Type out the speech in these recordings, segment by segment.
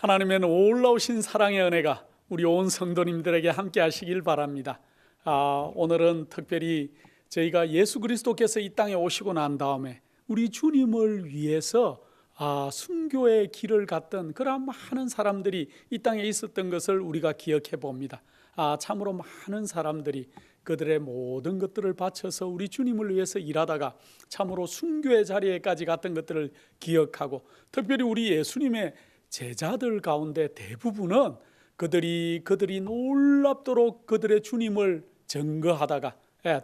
하나님의 놀라우신 사랑의 은혜가 우리 온 성도님들에게 함께 하시길 바랍니다. 오늘은 특별히 저희가 예수 그리스도께서 이 땅에 오시고 난 다음에 우리 주님을 위해서 순교의 길을 갔던 그런 많은 사람들이 이 땅에 있었던 것을 우리가 기억해 봅니다. 참으로 많은 사람들이 그들의 모든 것들을 바쳐서 우리 주님을 위해서 일하다가 참으로 순교의 자리에까지 갔던 것들을 기억하고, 특별히 우리 예수님의 제자들 가운데 대부분은 그들이 놀랍도록 그들의 주님을 증거하다가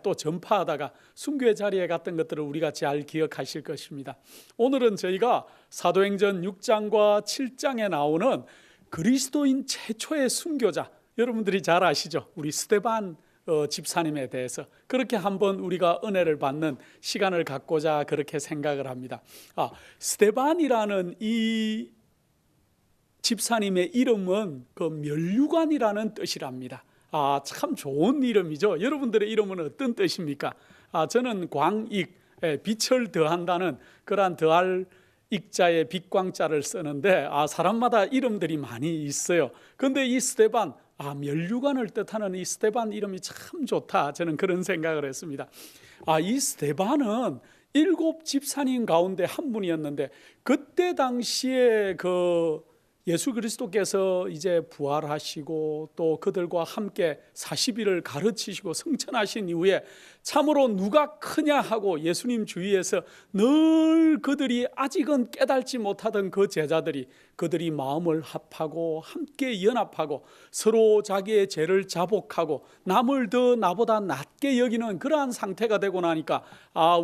또 전파하다가 순교의 자리에 갔던 것들을 우리가 잘 기억하실 것입니다. 오늘은 저희가 사도행전 6장과 7장에 나오는 그리스도인 최초의 순교자, 여러분들이 잘 아시죠? 우리 스데반 집사님에 대해서 그렇게 한번 우리가 은혜를 받는 시간을 갖고자 그렇게 생각을 합니다. 스데반이라는 이 집사님의 이름은 그 면류관이라는 뜻이랍니다. 참 좋은 이름이죠. 여러분들의 이름은 어떤 뜻입니까? 저는 광익, 빛을 더한다는 그러한 더할 익자의 빛광자를 쓰는데 사람마다 이름들이 많이 있어요. 그런데 이 스데반, 면류관을 뜻하는 이 스데반 이름이 참 좋다, 저는 그런 생각을 했습니다. 이 스데반은 7 집사님 가운데 한 분이었는데, 그때 당시에 예수 그리스도께서 이제 부활하시고 또 그들과 함께 40일을 가르치시고 성천하신 이후에 참으로 누가 크냐 하고 예수님 주위에서 늘 그들이 아직은 깨달지 못하던 그 제자들이 그들이 마음을 합하고 함께 연합하고 서로 자기의 죄를 자복하고 남을 더 나보다 낮게 여기는 그러한 상태가 되고 나니까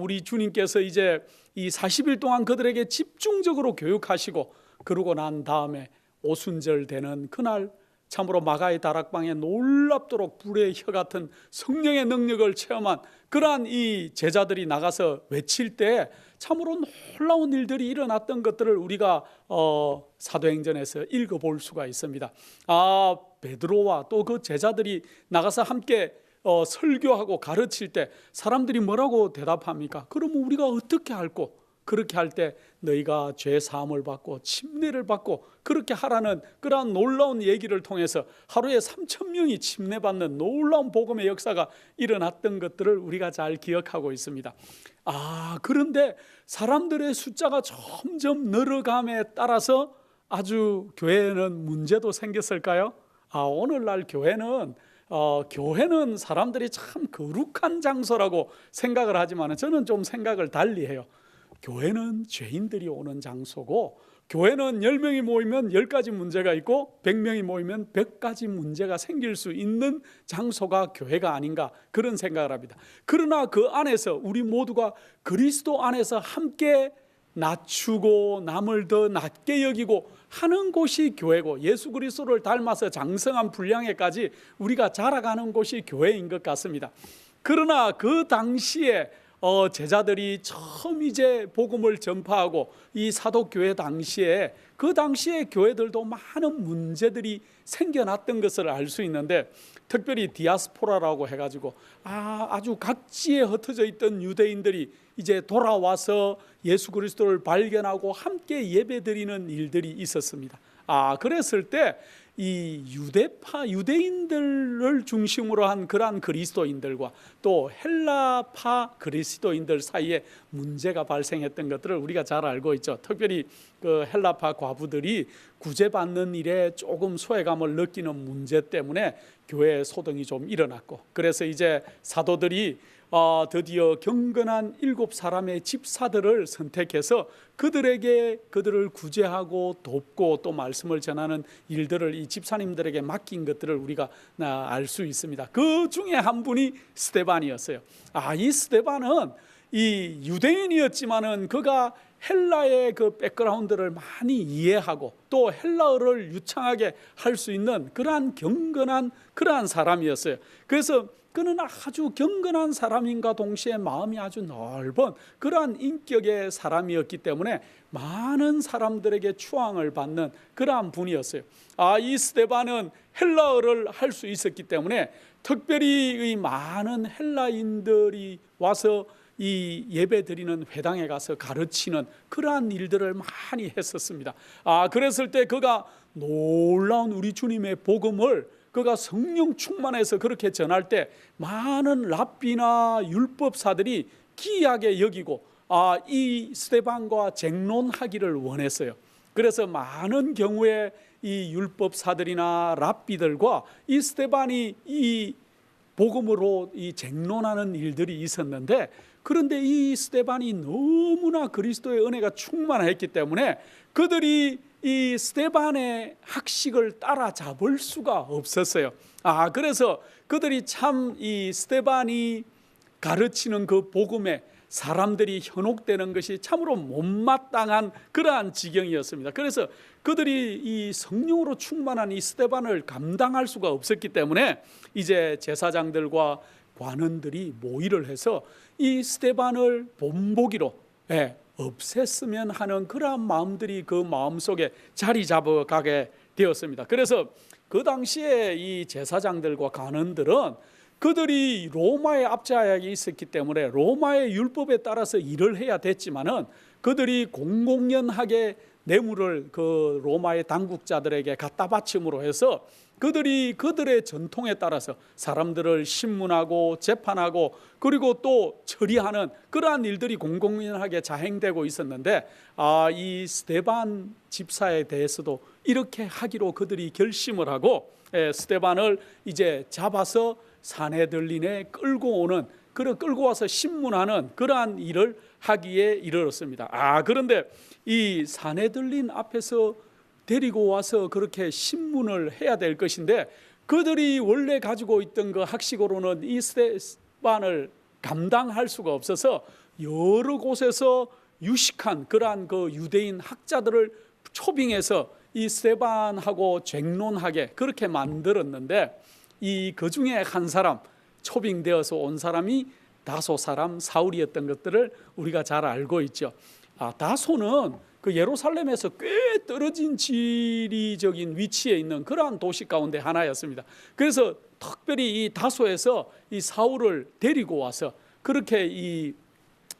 우리 주님께서 이제 이 40일 동안 그들에게 집중적으로 교육하시고, 그러고 난 다음에 오순절 되는 그날 참으로 마가의 다락방에 놀랍도록 불의 혀 같은 성령의 능력을 체험한 그러한 이 제자들이 나가서 외칠 때 참으로 놀라운 일들이 일어났던 것들을 우리가 사도행전에서 읽어볼 수가 있습니다. 베드로와 또 그 제자들이 나가서 함께 설교하고 가르칠 때 사람들이 뭐라고 대답합니까? 그러면 우리가 어떻게 할꼬? 그렇게 할 때 너희가 죄 사함을 받고 침례를 받고 그렇게 하라는 그러한 놀라운 얘기를 통해서 하루에 3,000명이 침례받는 놀라운 복음의 역사가 일어났던 것들을 우리가 잘 기억하고 있습니다. 그런데 사람들의 숫자가 점점 늘어감에 따라서 아주 교회에는 문제도 생겼을까요? 오늘날 교회는 사람들이 참 거룩한 장소라고 생각을 하지만 저는 좀 생각을 달리해요. 교회는 죄인들이 오는 장소고, 교회는 10명이 모이면 10가지 문제가 있고 100명이 모이면 100가지 문제가 생길 수 있는 장소가 교회가 아닌가, 그런 생각을 합니다. 그러나 그 안에서 우리 모두가 그리스도 안에서 함께 낮추고 남을 더 낮게 여기고 하는 곳이 교회고, 예수 그리스도를 닮아서 장성한 분량에까지 우리가 자라가는 곳이 교회인 것 같습니다. 그러나 그 당시에 제자들이 처음 이제 복음을 전파하고 이 사도교회 당시에 그 당시에 교회들도 많은 문제들이 생겨났던 것을 알 수 있는데, 특별히 디아스포라라고 해가지고 아주 각지에 흩어져 있던 유대인들이 이제 돌아와서 예수 그리스도를 발견하고 함께 예배드리는 일들이 있었습니다. 그랬을 때 이 유대인들을 중심으로 한 그러한 그리스도인들과 또 헬라파 그리스도인들 사이에 문제가 발생했던 것들을 우리가 잘 알고 있죠. 특별히 그 헬라파 과부들이 구제받는 일에 조금 소외감을 느끼는 문제 때문에 교회에 소동이 좀 일어났고, 그래서 이제 사도들이 드디어 경건한 7사람의 집사들을 선택해서 그들을 구제하고 돕고 또 말씀을 전하는 일들을 이 집사님들에게 맡긴 것들을 우리가 알 수 있습니다. 그 중에 한 분이 스데반이었어요. 이 스데반은 이 유대인이었지만은 그가 헬라의 그 백그라운드를 많이 이해하고 또 헬라어를 유창하게 할 수 있는 그러한 경건한 그러한 사람이었어요. 그래서 그는 아주 경건한 사람인가 동시에 마음이 아주 넓은 그러한 인격의 사람이었기 때문에 많은 사람들에게 추앙을 받는 그러한 분이었어요. 이 스데반은 헬라어를 할 수 있었기 때문에 특별히 이 많은 헬라인들이 와서 이 예배 드리는 회당에 가서 가르치는 그러한 일들을 많이 했었습니다. 그랬을 때 그가 놀라운 우리 주님의 복음을 그가 성령 충만해서 그렇게 전할 때 많은 랍비나 율법사들이 기이하게 여기고 이 스데반과 쟁론하기를 원했어요. 그래서 많은 경우에 이 율법사들이나 랍비들과 이 스데반이 이 복음으로 이 쟁론하는 일들이 있었는데, 그런데 이 스데반이 너무나 그리스도의 은혜가 충만했기 때문에 그들이 이 스데반의 학식을 따라잡을 수가 없었어요. 그래서 그들이 참 이 스데반이 가르치는 그 복음에 사람들이 현혹되는 것이 참으로 못마땅한 그러한 지경이었습니다. 그래서 그들이 이 성령으로 충만한 이 스데반을 감당할 수가 없었기 때문에 이제 제사장들과 관원들이 모의를 해서 이 스데반을 본보기로 없앴으면 하는 그러한 마음들이 그 마음속에 자리 잡아가게 되었습니다. 그래서 그 당시에 이 제사장들과 관원들은 그들이 로마의 압제하에 있었기 때문에 로마의 율법에 따라서 일을 해야 됐지만은 그들이 공공연하게 뇌물을 그 로마의 당국자들에게 갖다 바침으로 해서 그들이 그들의 전통에 따라서 사람들을 신문하고 재판하고 그리고 또 처리하는 그러한 일들이 공공연하게 자행되고 있었는데 이 스데반 집사에 대해서도 이렇게 하기로 그들이 결심을 하고 스데반을 이제 잡아서 사내들린에 끌고 오는, 끌고 와서 신문하는 그러한 일을 하기에 이르렀습니다. 그런데 이 사내들린 앞에서 데리고 와서 그렇게 신문을 해야 될 것인데 그들이 원래 가지고 있던 그 학식으로는 이 스데반을 감당할 수가 없어서 여러 곳에서 유식한 그러한 그 유대인 학자들을 초빙해서 이 스데반하고 쟁론하게 그렇게 만들었는데 그 중에 한 사람, 초빙되어서 온 사람이 다소 사람 사울이었던 것들을 우리가 잘 알고 있죠. 다소는 그 예루살렘에서 꽤 떨어진 지리적인 위치에 있는 그러한 도시 가운데 하나였습니다. 그래서 특별히 이 다소에서 이 사울을 데리고 와서 그렇게 이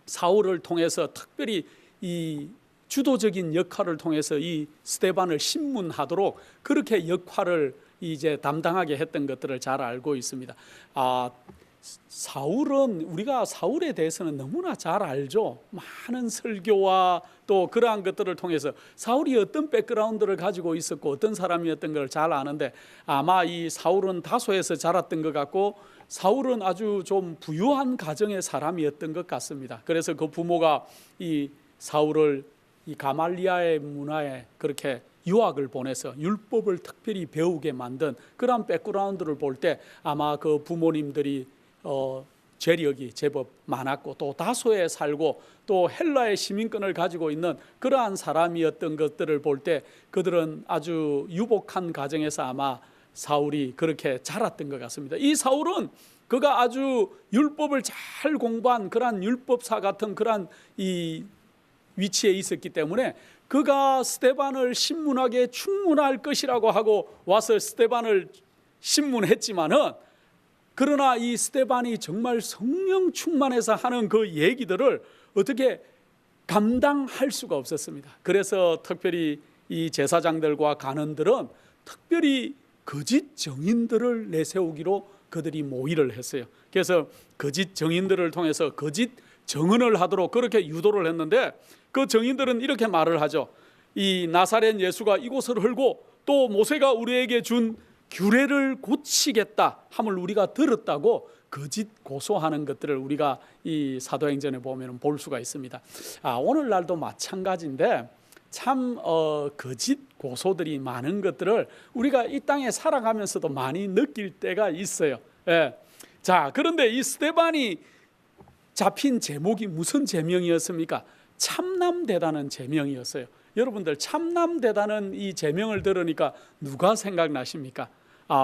사울을 통해서 특별히 이 주도적인 역할을 통해서 이 스데반을 신문하도록 그렇게 역할을 이제 담당하게 했던 것들을 잘 알고 있습니다. 사울은 우리가 사울에 대해서는 너무나 잘 알죠. 많은 설교와 또 그러한 것들을 통해서 사울이 어떤 백그라운드를 가지고 있었고 어떤 사람이었던 걸 잘 아는데 아마 이 사울은 다소에서 자랐던 것 같고 사울은 아주 좀 부유한 가정의 사람이었던 것 같습니다. 그래서 그 부모가 이 사울을 이 가말리아의 문화에 그렇게 유학을 보내서 율법을 특별히 배우게 만든 그런 백그라운드를 볼 때 아마 그 부모님들이 재력이 제법 많았고 또 다소에 살고 또 헬라의 시민권을 가지고 있는 그러한 사람이었던 것들을 볼 때 그들은 아주 유복한 가정에서 아마 사울이 그렇게 자랐던 것 같습니다. 이 사울은 그가 아주 율법을 잘 공부한 그러한 율법사 같은 그러한 이 위치에 있었기 때문에 그가 스데반을 신문하기에 충분할 것이라고 하고 와서 스데반을 신문했지만은 그러나 이 스데반이 정말 성령 충만해서 하는 그 얘기들을 어떻게 감당할 수가 없었습니다. 그래서 특별히 이 제사장들과 관원들은 특별히 거짓 정인들을 내세우기로 그들이 모의를 했어요. 그래서 거짓 정인들을 통해서 거짓 정언을 하도록 그렇게 유도를 했는데 그 정인들은 이렇게 말을 하죠. 이 나사렛 예수가 이곳을 헐고 또 모세가 우리에게 준 규례를 고치겠다 함을 우리가 들었다고 거짓 고소하는 것들을 우리가 이 사도행전에 보면 볼 수가 있습니다. 오늘날도 마찬가지인데 참 거짓 고소들이 많은 것들을 우리가 이 땅에 살아가면서도 많이 느낄 때가 있어요. 자, 그런데 이 스데반이 잡힌 제목이 무슨 제명이었습니까? 참남되다는 제명이었어요. 여러분들 참남되다는 이 제명을 들으니까 누가 생각나십니까?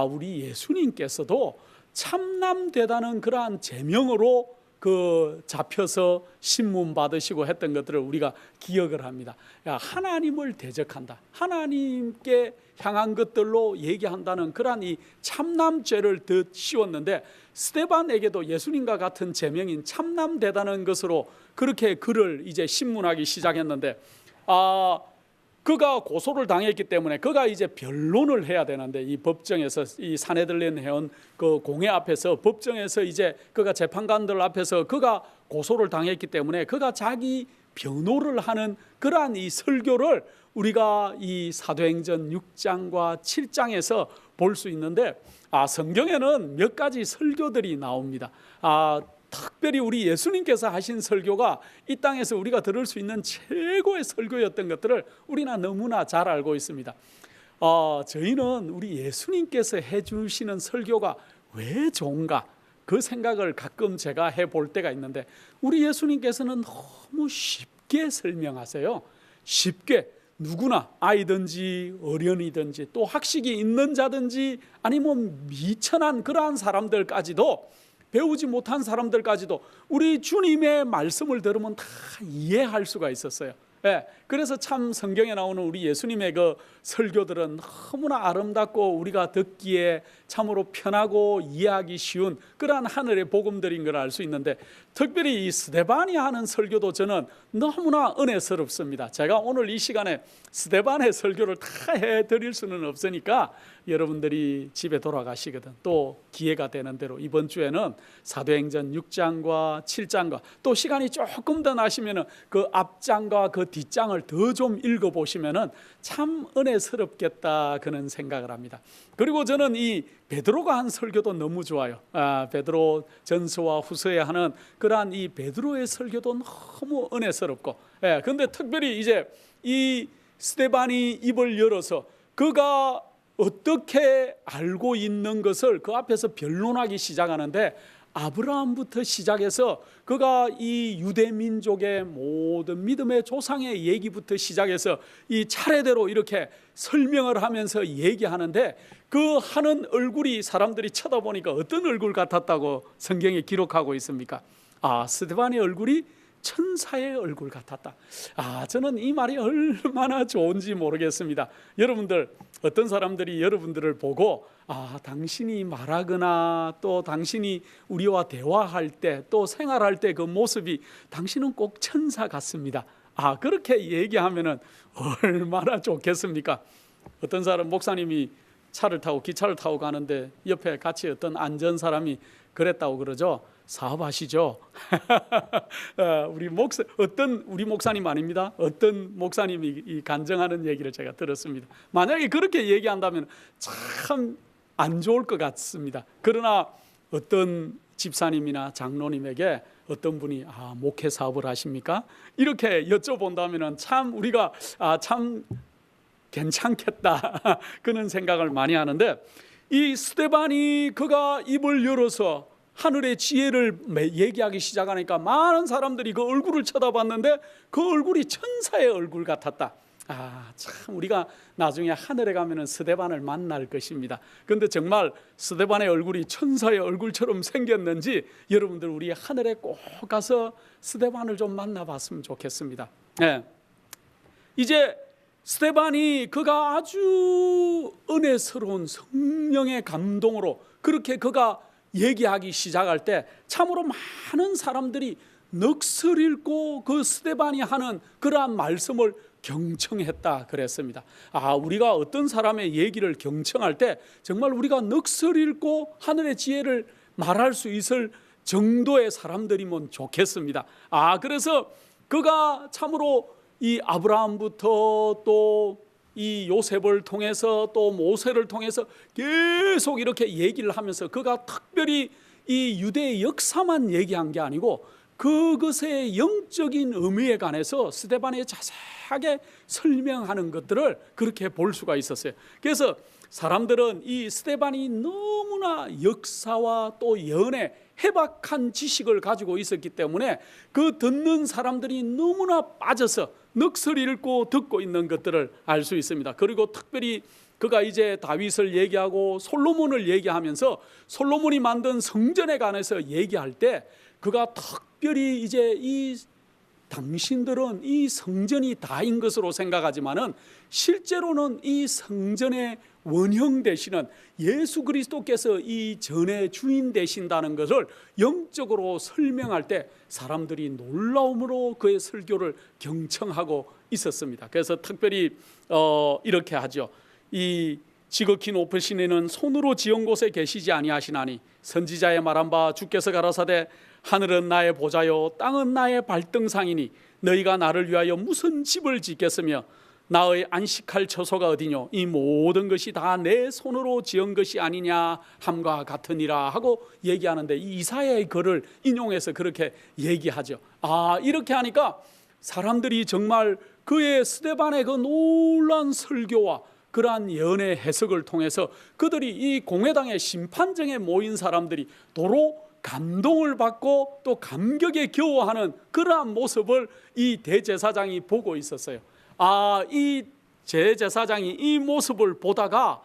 우리 예수님께서도 참남되다는 그러한 제명으로 그 잡혀서 신문 받으시고 했던 것들을 우리가 기억을 합니다. 하나님을 대적한다, 하나님께 향한 것들로 얘기한다는 그러한 이 참남죄를 더 씌웠는데 스데반에게도 예수님과 같은 제명인 참남되다는 것으로 그렇게 글을 이제 신문하기 시작했는데 그가 고소를 당했기 때문에 그가 이제 변론을 해야 되는데, 이 법정에서, 이 사내들린 해온 그 공회 앞에서, 법정에서 이제 그가 재판관들 앞에서 그가 고소를 당했기 때문에 그가 자기 변호를 하는 그러한 이 설교를 우리가 이 사도행전 6장과 7장에서 볼 수 있는데, 성경에는 몇 가지 설교들이 나옵니다. 특별히 우리 예수님께서 하신 설교가 이 땅에서 우리가 들을 수 있는 최고의 설교였던 것들을 우리는 너무나 잘 알고 있습니다. 저희는 우리 예수님께서 해주시는 설교가 왜 좋은가, 그 생각을 가끔 제가 해볼 때가 있는데, 우리 예수님께서는 너무 쉽게 설명하세요. 쉽게, 누구나, 아이든지 어린이든지 또 학식이 있는 자든지 아니면 미천한 그러한 사람들까지도, 배우지 못한 사람들까지도 우리 주님의 말씀을 들으면 다 이해할 수가 있었어요. 그래서 참 성경에 나오는 우리 예수님의 그 설교들은 너무나 아름답고 우리가 듣기에 참으로 편하고 이해하기 쉬운 그러한 하늘의 복음들인 걸 알 수 있는데, 특별히 이 스데반이 하는 설교도 저는 너무나 은혜스럽습니다. 제가 오늘 이 시간에 스데반의 설교를 다 해드릴 수는 없으니까 여러분들이 집에 돌아가시거든 또 기회가 되는 대로 이번 주에는 사도행전 6장과 7장과 또 시간이 조금 더 나시면은 그 앞장과 그 뒷장을 더 좀 읽어보시면은 참 은혜스럽겠다 그런 생각을 합니다. 그리고 저는 이 베드로가 한 설교도 너무 좋아요. 베드로 전서와 후서에 하는 그러한 이 베드로의 설교도 너무 은혜스럽고, 근데 특별히 이제 이 스데반이 입을 열어서 그가 어떻게 알고 있는 것을 그 앞에서 변론하기 시작하는데, 아브라함부터 시작해서 그가 이 유대 민족의 모든 믿음의 조상의 얘기부터 시작해서 이 차례대로 이렇게 설명을 하면서 얘기하는데, 그 하는 얼굴이 사람들이 쳐다보니까 어떤 얼굴 같았다고 성경에 기록하고 있습니까? 스데반의 얼굴이 천사의 얼굴 같았다. 저는 이 말이 얼마나 좋은지 모르겠습니다. 여러분들, 어떤 사람들이 여러분들을 보고 당신이 말하거나 또 당신이 우리와 대화할 때 또 생활할 때 그 모습이 당신은 꼭 천사 같습니다. 그렇게 얘기하면은 얼마나 좋겠습니까? 어떤 사람, 목사님이 차를 타고 기차를 타고 가는데 옆에 같이 어떤 안전 사람이 그랬다고 그러죠. 사업하시죠? 우리 목사님 아닙니다. 어떤 목사님이 간증하는 얘기를 제가 들었습니다. 만약에 그렇게 얘기한다면 참 안 좋을 것 같습니다. 그러나 어떤 집사님이나 장로님에게 어떤 분이 목회 사업을 하십니까? 이렇게 여쭤본다면 참 우리가 참 괜찮겠다 그런 생각을 많이 하는데, 이 스데반이 그가 입을 열어서 하늘의 지혜를 얘기하기 시작하니까 많은 사람들이 그 얼굴을 쳐다봤는데 그 얼굴이 천사의 얼굴 같았다. 참 우리가 나중에 하늘에 가면은 스데반을 만날 것입니다. 그런데 정말 스데반의 얼굴이 천사의 얼굴처럼 생겼는지 여러분들 우리 하늘에 꼭 가서 스데반을 좀 만나봤으면 좋겠습니다. 이제 스데반이 그가 아주 은혜스러운 성령의 감동으로 그렇게 그가 얘기하기 시작할 때 참으로 많은 사람들이 넋을 잃고 그 스데반이 하는 그러한 말씀을 경청했다 그랬습니다. 우리가 어떤 사람의 얘기를 경청할 때 정말 우리가 넋을 잃고 하늘의 지혜를 말할 수 있을 정도의 사람들이면 좋겠습니다. 그래서 그가 참으로 이 아브라함부터 또 이 요셉을 통해서 또 모세를 통해서 계속 이렇게 얘기를 하면서 그가 특별히 이 유대의 역사만 얘기한 게 아니고 그것의 영적인 의미에 관해서 스데반에 자세하게 설명하는 것들을 그렇게 볼 수가 있었어요. 그래서 사람들은 이 스데반이 너무나 역사와 또 예언의 해박한 지식을 가지고 있었기 때문에 그 듣는 사람들이 너무나 빠져서 넋을 잃고 듣고 있는 것들을 알 수 있습니다. 그리고 특별히 그가 이제 다윗을 얘기하고 솔로몬을 얘기하면서 솔로몬이 만든 성전에 관해서 얘기할 때 그가 특별히 이제 이 당신들은 이 성전이 다인 것으로 생각하지만은 실제로는 이 성전의 원형 되시는 예수 그리스도께서 이 전의 주인 되신다는 것을 영적으로 설명할 때 사람들이 놀라움으로 그의 설교를 경청하고 있었습니다. 그래서 특별히 이렇게 하죠. 이 지극히 높으신 이는 손으로 지은 곳에 계시지 아니하시나니 선지자의 말한 바 주께서 가라사대 하늘은 나의 보좌요 땅은 나의 발등상이니 너희가 나를 위하여 무슨 집을 짓겠으며 나의 안식할 처소가 어디뇨 이 모든 것이 다 내 손으로 지은 것이 아니냐 함과 같으니라 하고 얘기하는데 이 이사야의 글을 인용해서 그렇게 얘기하죠. 이렇게 하니까 사람들이 정말 그의 스데반의 그 놀라운 설교와 그러한 예언의 해석을 통해서 그들이 이 공회당의 심판정에 모인 사람들이 도로 감동을 받고 또 감격에 겨워하는 그러한 모습을 이 대제사장이 보고 있었어요. 이 대제사장이 이 모습을 보다가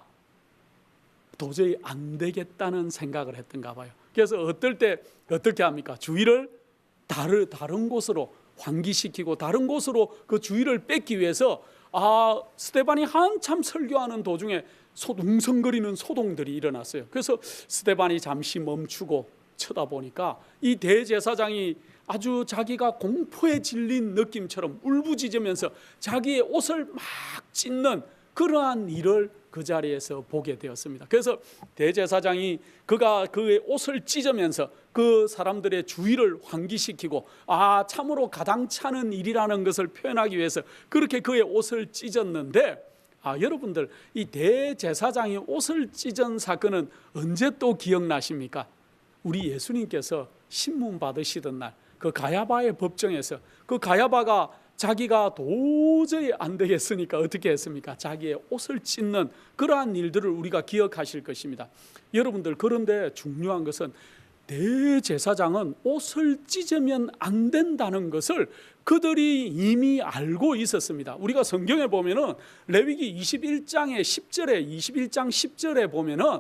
도저히 안 되겠다는 생각을 했던가 봐요. 그래서 어떨 때 어떻게 합니까? 주의를 다른 곳으로 환기시키고 다른 곳으로 그 주의를 뺏기 위해서 스데반이 한참 설교하는 도중에 웅성거리는 소동들이 일어났어요. 그래서 스데반이 잠시 멈추고 쳐다보니까 이 대제사장이 아주 자기가 공포에 질린 느낌처럼 울부짖으면서 자기의 옷을 막 찢는 그러한 일을 그 자리에서 보게 되었습니다. 그래서 대제사장이 그가 그의 옷을 찢으면서 그 사람들의 주의를 환기시키고 참으로 가당찮은 일이라는 것을 표현하기 위해서 그렇게 그의 옷을 찢었는데 여러분들 이 대제사장이 옷을 찢은 사건은 언제 또 기억나십니까? 우리 예수님께서 신문 받으시던 날 그 가야바의 법정에서 그 가야바가 자기가 도저히 안 되겠으니까 어떻게 했습니까? 자기의 옷을 찢는 그러한 일들을 우리가 기억하실 것입니다. 여러분들, 그런데 중요한 것은 대제사장은 옷을 찢으면 안 된다는 것을 그들이 이미 알고 있었습니다. 우리가 성경에 보면은 레위기 21장의 10절에 21장 10절에 보면은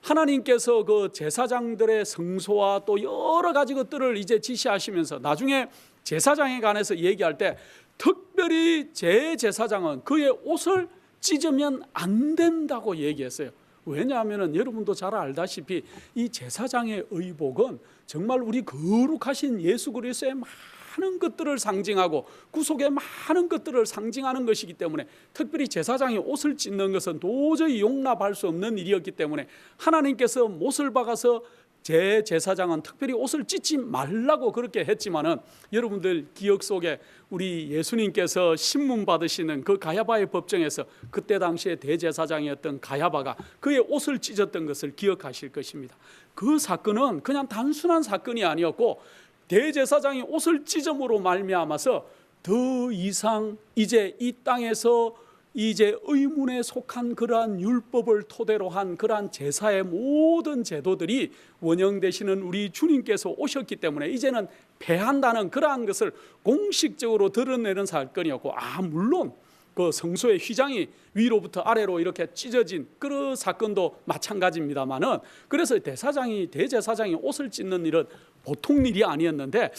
하나님께서 그 제사장들의 성소와 또 여러 가지 것들을 이제 지시하시면서 나중에 제사장에 관해서 얘기할 때 특별히 제사장은 그의 옷을 찢으면 안 된다고 얘기했어요. 왜냐하면 여러분도 잘 알다시피 이 제사장의 의복은 정말 우리 거룩하신 예수 그리스도의 많은 것들을 상징하고 구속의 많은 것들을 상징하는 것이기 때문에 특별히 제사장이 옷을 찢는 것은 도저히 용납할 수 없는 일이었기 때문에 하나님께서 못을 박아서 제사장은 특별히 옷을 찢지 말라고 그렇게 했지만은 여러분들 기억 속에 우리 예수님께서 신문 받으시는 그 가야바의 법정에서 그때 당시에 대제사장이었던 가야바가 그의 옷을 찢었던 것을 기억하실 것입니다. 그 사건은 그냥 단순한 사건이 아니었고 대제사장이 옷을 찢음으로 말미암아서 더 이상 이제 이 땅에서 이제 의문에 속한 그러한 율법을 토대로 한 그러한 제사의 모든 제도들이 원형 되시는 우리 주님께서 오셨기 때문에 이제는 패한다는 그러한 것을 공식적으로 드러내는 사건이었고 물론 그 성소의 휘장이 위로부터 아래로 이렇게 찢어진 그런 사건도 마찬가지입니다만은 그래서 대제사장이 옷을 찢는 일은 보통 일이 아니었는데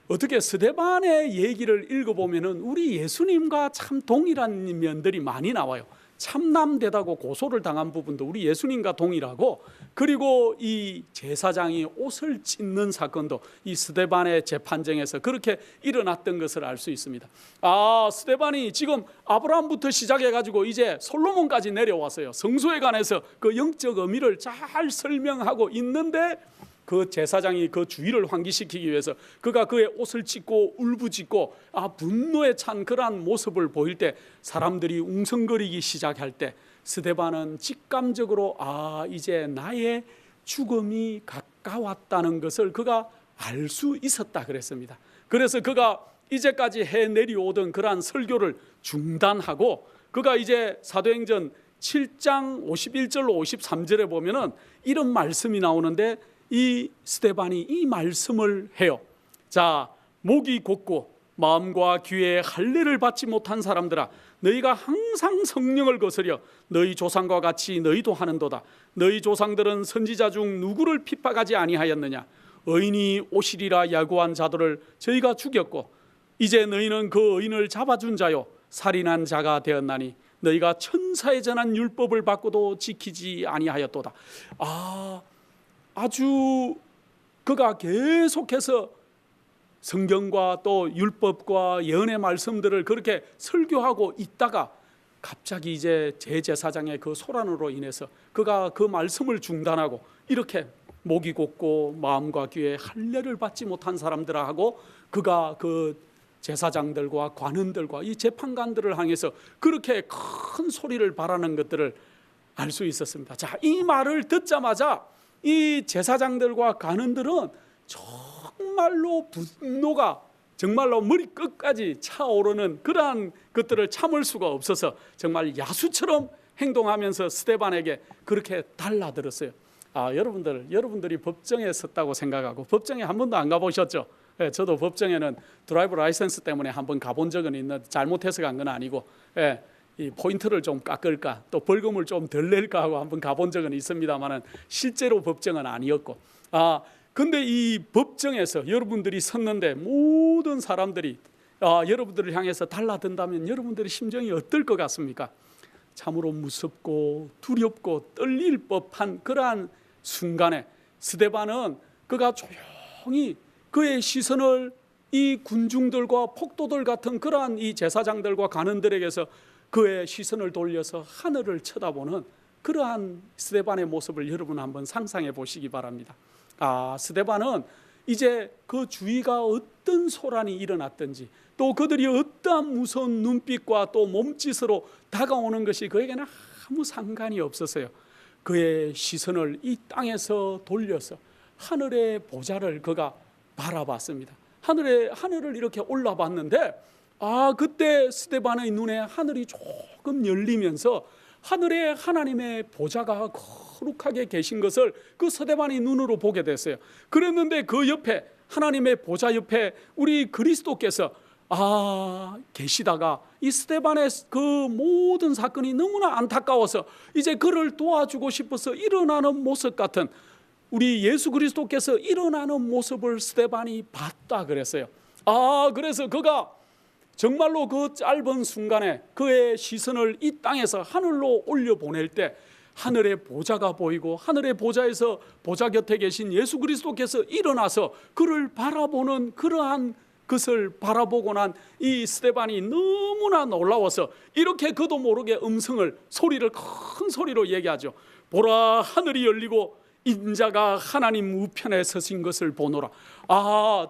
어떻게 스데반의 얘기를 읽어보면은 우리 예수님과 참 동일한 면들이 많이 나와요. 참남되다고 고소를 당한 부분도 우리 예수님과 동일하고 그리고 이 제사장이 옷을 찢는 사건도 이 스데반의 재판정에서 그렇게 일어났던 것을 알 수 있습니다. 스데반이 지금 아브라함부터 시작해가지고 이제 솔로몬까지 내려왔어요. 성소에 관해서 그 영적 의미를 잘 설명하고 있는데 그 제사장이 그 주의를 환기시키기 위해서 그가 그의 옷을 찢고 울부짖고 분노에 찬 그러한 모습을 보일 때 사람들이 웅성거리기 시작할 때 스데반은 직감적으로 이제 나의 죽음이 가까웠다는 것을 그가 알 수 있었다 그랬습니다. 그래서 그가 이제까지 해 내려오던 그러한 설교를 중단하고 그가 이제 사도행전 7장 51절로 53절에 보면은 이런 말씀이 나오는데 이 스데반이 이 말씀을 해요. 자, 목이 곧고 마음과 귀에 할례를 받지 못한 사람들아, 너희가 항상 성령을 거스려 너희 조상과 같이 너희도 하는도다. 너희 조상들은 선지자 중 누구를 핍박하지 아니하였느냐? 의인이 오시리라 야구한 자들을 저희가 죽였고 이제 너희는 그 의인을 잡아준 자요 살인한 자가 되었나니 너희가 천사에 전한 율법을 받고도 지키지 아니하였도다. 아주 그가 계속해서 성경과 또 율법과 예언의 말씀들을 그렇게 설교하고 있다가 갑자기 이제 제사장의 그 소란으로 인해서 그가 그 말씀을 중단하고 이렇게 목이 곧고 마음과 귀에 할례를 받지 못한 사람들하고 그가 그 제사장들과 관원들과 이 재판관들을 향해서 그렇게 큰 소리를 바라는 것들을 알 수 있었습니다. 자, 이 말을 듣자마자 이 제사장들과 관원들은 정말로 분노가 정말로 머리 끝까지 차오르는 그러한 것들을 참을 수가 없어서 정말 야수처럼 행동하면서 스데반에게 그렇게 달라들었어요. 여러분들이 법정에 섰다고 생각하고 법정에 한 번도 안 가보셨죠? 저도 법정에는 드라이브 라이센스 때문에 한번 가본 적은 있는데 잘못해서 간 건 아니고 이 포인트를 좀 깎을까 또 벌금을 좀 덜 낼까 하고 한번 가본 적은 있습니다만은 실제로 법정은 아니었고 근데 이 법정에서 여러분들이 섰는데 모든 사람들이 여러분들을 향해서 달라든다면 여러분들의 심정이 어떨 것 같습니까? 참으로 무섭고 두렵고 떨릴 법한 그러한 순간에 스데반은 그가 조용히 그의 시선을 이 군중들과 폭도들 같은 그러한 이 제사장들과 관원들에게서 그의 시선을 돌려서 하늘을 쳐다보는 그러한 스데반의 모습을 여러분 한번 상상해 보시기 바랍니다. 스데반은 이제 그 주위가 어떤 소란이 일어났든지 또 그들이 어떠한 무서운 눈빛과 또 몸짓으로 다가오는 것이 그에게는 아무 상관이 없었어요. 그의 시선을 이 땅에서 돌려서 하늘의 보좌를 그가 바라봤습니다. 하늘을 이렇게 올라봤는데 그때 스데반의 눈에 하늘이 조금 열리면서 하늘에 하나님의 보좌가 거룩하게 계신 것을 그 스데반이 눈으로 보게 됐어요. 그랬는데 그 옆에 하나님의 보좌 옆에 우리 그리스도께서 계시다가 이 스데반의 그 모든 사건이 너무나 안타까워서 이제 그를 도와주고 싶어서 일어나는 모습 같은 우리 예수 그리스도께서 일어나는 모습을 스데반이 봤다 그랬어요. 그래서 그가 정말로 그 짧은 순간에 그의 시선을 이 땅에서 하늘로 올려보낼 때 하늘의 보좌가 보이고 하늘의 보좌에서 보좌 곁에 계신 예수 그리스도께서 일어나서 그를 바라보는 그러한 것을 바라보고 난 이 스데반이 너무나 놀라워서 이렇게 그도 모르게 소리를 큰 소리로 얘기하죠. 보라, 하늘이 열리고 인자가 하나님 우편에 서신 것을 보노라.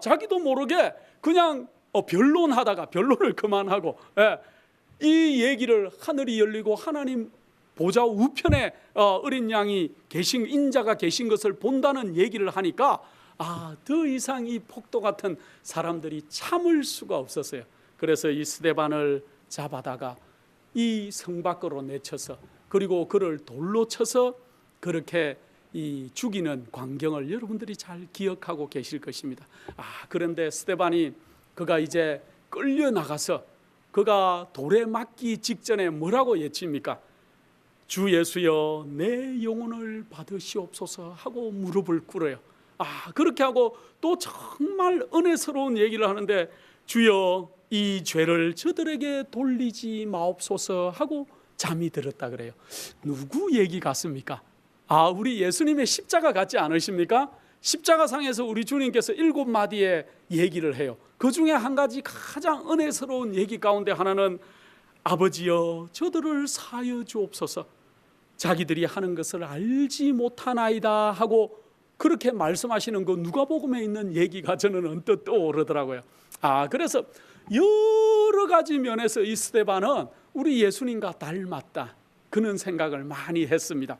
자기도 모르게 그냥 변론하다가 변론을 그만하고 이 얘기를 하늘이 열리고 하나님 보좌 우편에 어린 양이 계신 인자가 계신 것을 본다는 얘기를 하니까 더 이상 이 폭도 같은 사람들이 참을 수가 없었어요. 그래서 이 스데반을 잡아다가 이 성 밖으로 내쳐서 그리고 그를 돌로 쳐서 그렇게 이 죽이는 광경을 여러분들이 잘 기억하고 계실 것입니다. 그런데 스데반이 그가 이제 끌려 나가서 그가 돌에 맞기 직전에 뭐라고 외칩니까? 주 예수여 내 영혼을 받으시옵소서 하고 무릎을 꿇어요. 그렇게 하고 또 정말 은혜스러운 얘기를 하는데 주여 이 죄를 저들에게 돌리지 마옵소서 하고 잠이 들었다 그래요. 누구 얘기 같습니까? 우리 예수님의 십자가 같지 않으십니까? 십자가상에서 우리 주님께서 7마디의 얘기를 해요. 그 중에 한 가지 가장 은혜스러운 얘기 가운데 하나는 아버지여 저들을 사하여 주옵소서 자기들이 하는 것을 알지 못하나이다 하고 그렇게 말씀하시는 그 누가복음에 있는 얘기가 저는 언뜻 떠오르더라고요. 그래서 여러 가지 면에서 이 스데반은 우리 예수님과 닮았다 그런 생각을 많이 했습니다.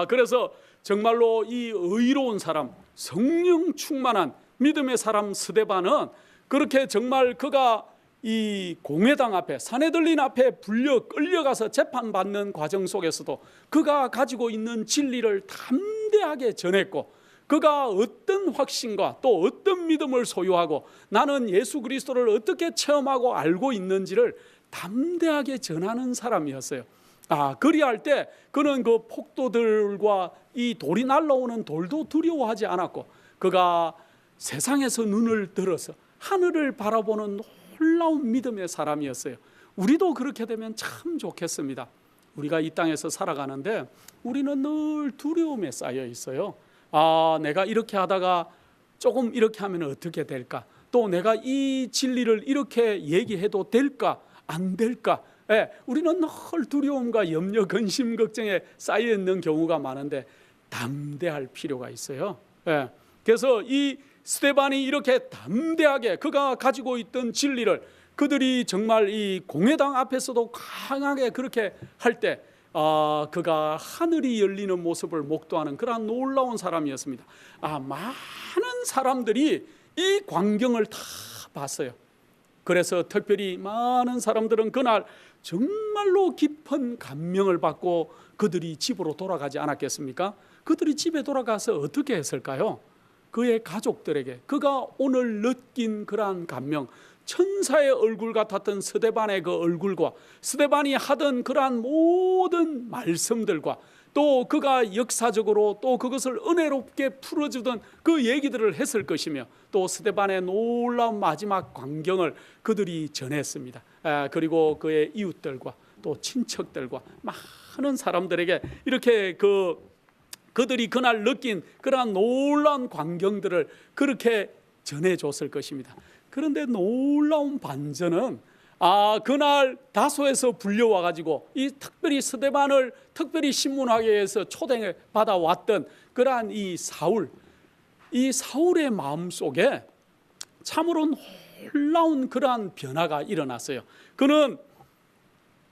그래서 정말로 이 의로운 사람, 성령 충만한 믿음의 사람 스데반은 그렇게 정말 그가 이 공회당 앞에 사내들린 앞에 끌려가서 재판받는 과정 속에서도 그가 가지고 있는 진리를 담대하게 전했고 그가 어떤 확신과 또 어떤 믿음을 소유하고 나는 예수 그리스도를 어떻게 체험하고 알고 있는지를 담대하게 전하는 사람이었어요. 그리할 때 그는 그 폭도들과 이 돌이 날라오는 돌도 두려워하지 않았고 그가 세상에서 눈을 들어서 하늘을 바라보는 놀라운 믿음의 사람이었어요. 우리도 그렇게 되면 참 좋겠습니다. 우리가 이 땅에서 살아가는데 우리는 늘 두려움에 쌓여 있어요. 내가 이렇게 하다가 조금 이렇게 하면 어떻게 될까? 또 내가 이 진리를 이렇게 얘기해도 될까? 안 될까? 우리는 늘 두려움과 염려, 근심, 걱정에 쌓여 있는 경우가 많은데 담대할 필요가 있어요. 그래서 이 스데반이 이렇게 담대하게 그가 가지고 있던 진리를 그들이 정말 이 공회당 앞에서도 강하게 그렇게 할 때 그가 하늘이 열리는 모습을 목도하는 그러한 놀라운 사람이었습니다. 많은 사람들이 이 광경을 다 봤어요. 그래서 특별히 많은 사람들은 그날 정말로 깊은 감명을 받고 그들이 집으로 돌아가지 않았겠습니까? 그들이 집에 돌아가서 어떻게 했을까요? 그의 가족들에게 그가 오늘 느낀 그러한 감명, 천사의 얼굴 같았던 스데반의 그 얼굴과 스데반이 하던 그러한 모든 말씀들과 또 그가 역사적으로 또 그것을 은혜롭게 풀어주던 그 얘기들을 했을 것이며 또 스데반의 놀라운 마지막 광경을 그들이 전했습니다. 그리고 그의 이웃들과 또 친척들과 많은 사람들에게 이렇게 그들이 그날 느낀 그러한 놀라운 광경들을 그렇게 전해줬을 것입니다. 그런데 놀라운 반전은 그날 다소에서 불려와 가지고 이 특별히 스데반을 특별히 신문하기 위해서 초대를 받아왔던 그러한 이 사울의 마음속에 참으로 놀라운 그러한 변화가 일어났어요.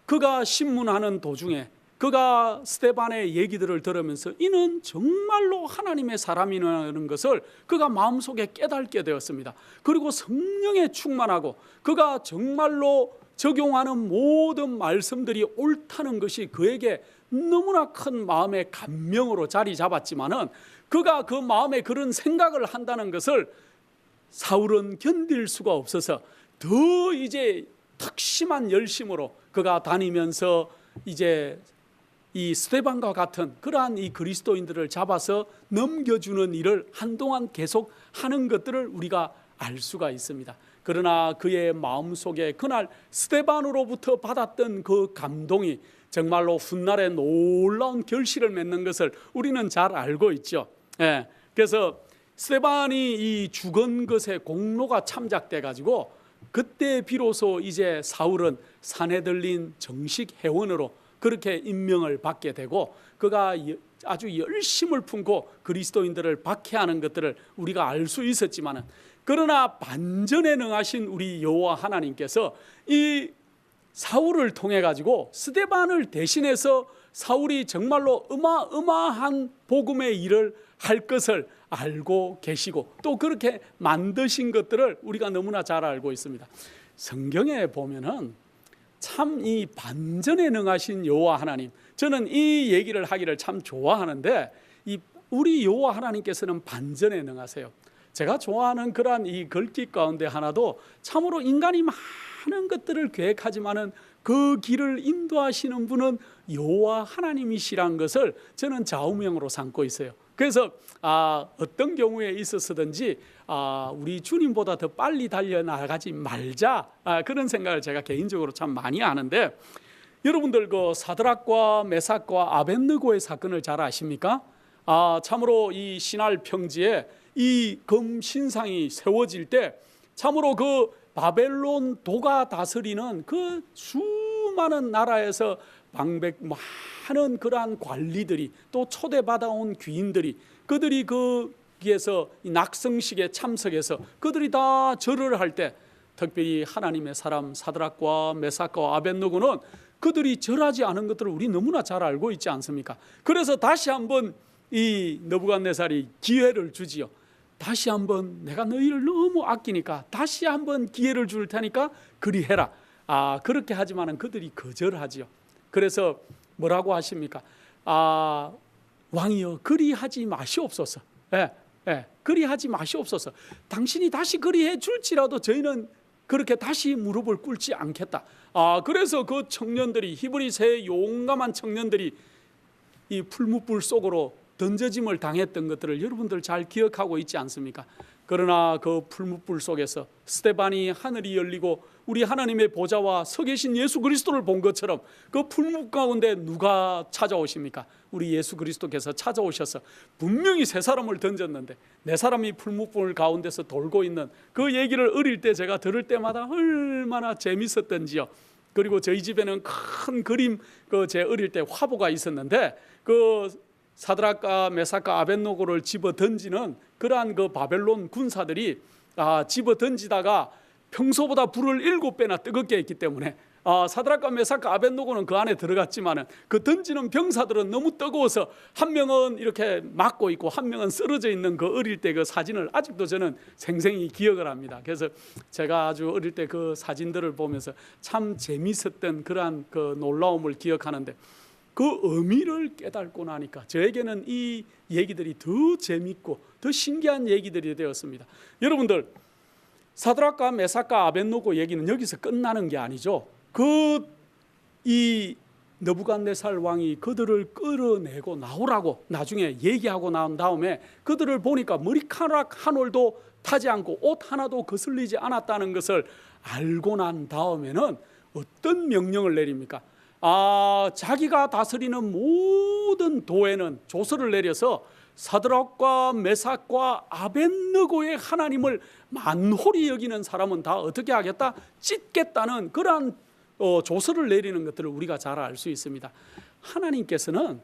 그가 신문하는 도중에 그가 스데반의 얘기들을 들으면서 이는 정말로 하나님의 사람이라는 것을 그가 마음속에 깨닫게 되었습니다. 그리고 성령에 충만하고 그가 정말로 적용하는 모든 말씀들이 옳다는 것이 그에게 너무나 큰 마음의 감명으로 자리 잡았지만은 그가 그 마음에 그런 생각을 한다는 것을 사울은 견딜 수가 없어서 더 이제 특심한 열심으로 그가 다니면서 이제 이 스데반과 같은 그러한 이 그리스도인들을 잡아서 넘겨주는 일을 한동안 계속 하는 것들을 우리가 알 수가 있습니다. 그러나 그의 마음속에 그날 스데반으로부터 받았던 그 감동이 정말로 훗날에 놀라운 결실을 맺는 것을 우리는 잘 알고 있죠. 그래서 스데반이 이 죽은 것에 공로가 참작돼 가지고 그때 비로소 이제 사울은 산헤들린 정식 회원으로 그렇게 임명을 받게 되고 그가 아주 열심을 품고 그리스도인들을 박해하는 것들을 우리가 알 수 있었지만은 그러나 반전에 능하신 우리 여호와 하나님께서 이 사울을 통해 가지고 스데반을 대신해서 사울이 정말로 어마어마한 복음의 일을 할 것을 알고 계시고 또 그렇게 만드신 것들을 우리가 너무나 잘 알고 있습니다. 성경에 보면은 참 이 반전에 능하신 여호와 하나님, 저는 이 얘기를 하기를 참 좋아하는데 우리 여호와 하나님께서는 반전에 능하세요. 제가 좋아하는 그러한 이 글귀 가운데 하나도 참으로 인간이 많은 것들을 계획하지만은 그 길을 인도하시는 분은 여호와 하나님이시란 것을 저는 좌우명으로 삼고 있어요. 그래서 어떤 경우에 있어서든지 우리 주님보다 더 빨리 달려나가지 말자, 그런 생각을 제가 개인적으로 참 많이 하는데 여러분들 그 사드락과 메삭과 아벳느고의 사건을 잘 아십니까? 참으로 이 신할 평지에 이 금 신상이 세워질 때 참으로 그 바벨론 도가 다스리는 그 수많은 나라에서 많은 그러한 관리들이 또 초대받아온 귀인들이 그들이 거기에서 낙성식에 참석해서 그들이 다 절을 할 때 특별히 하나님의 사람 사드락과 메삭과 아벳느고는 그들이 절하지 않은 것들을 우리 너무나 잘 알고 있지 않습니까? 그래서 다시 한번 이 느부갓네살이 기회를 주지요. 다시 한번 내가 너희를 너무 아끼니까 다시 한번 기회를 줄 테니까 그리해라. 그렇게 하지만은 그들이 거절하지요. 그래서 뭐라고 하십니까? 왕이여 그리하지 마시옵소서. 그리하지 마시옵소서. 당신이 다시 그리해 줄지라도 저희는 그렇게 다시 무릎을 꿇지 않겠다. 그래서 그 청년들이 히브리 세 용감한 청년들이 이 풀무불 속으로 던져짐을 당했던 것들을 여러분들 잘 기억하고 있지 않습니까? 그러나 그 풀무불 속에서 스데반이 하늘이 열리고 우리 하나님의 보좌와 서 계신 예수 그리스도를 본 것처럼 그 풀무 가운데 누가 찾아오십니까? 우리 예수 그리스도께서 찾아오셔서 분명히 세 사람을 던졌는데 네 사람이 풀무불 가운데서 돌고 있는 그 얘기를 어릴 때 제가 들을 때마다 얼마나 재밌었던지요. 그리고 저희 집에는 큰 그림, 제 어릴 때 화보가 있었는데 그 사드락과 메삭과 아벳노고를 집어 던지는 그러한 그 바벨론 군사들이 집어 던지다가 평소보다 불을 7배나 뜨겁게 했기 때문에 사드락과 메삭과 아벳노고는 그 안에 들어갔지만은 그 던지는 병사들은 너무 뜨거워서 한 명은 이렇게 막고 있고 한 명은 쓰러져 있는 그 어릴 때 그 사진을 아직도 저는 생생히 기억을 합니다. 그래서 제가 아주 어릴 때 그 사진들을 보면서 참 재밌었던 그러한 그 놀라움을 기억하는데, 그 의미를 깨닫고 나니까 저에게는 이 얘기들이 더 재밌고 더 신기한 얘기들이 되었습니다. 여러분들, 사드락과 메삭과 아벳노고 얘기는 여기서 끝나는 게 아니죠. 이 느부갓네살 왕이 그들을 끌어내고 나오라고 나중에 얘기하고 나온 다음에 그들을 보니까 머리카락 한 올도 타지 않고 옷 하나도 거슬리지 않았다는 것을 알고 난 다음에는 어떤 명령을 내립니까? 자기가 다스리는 모든 도에는 조서를 내려서 사드락과 메삭과 아벳느고의 하나님을 만홀히 여기는 사람은 다 어떻게 하겠다? 찢겠다는 그러한 조서를 내리는 것들을 우리가 잘 알 수 있습니다. 하나님께서는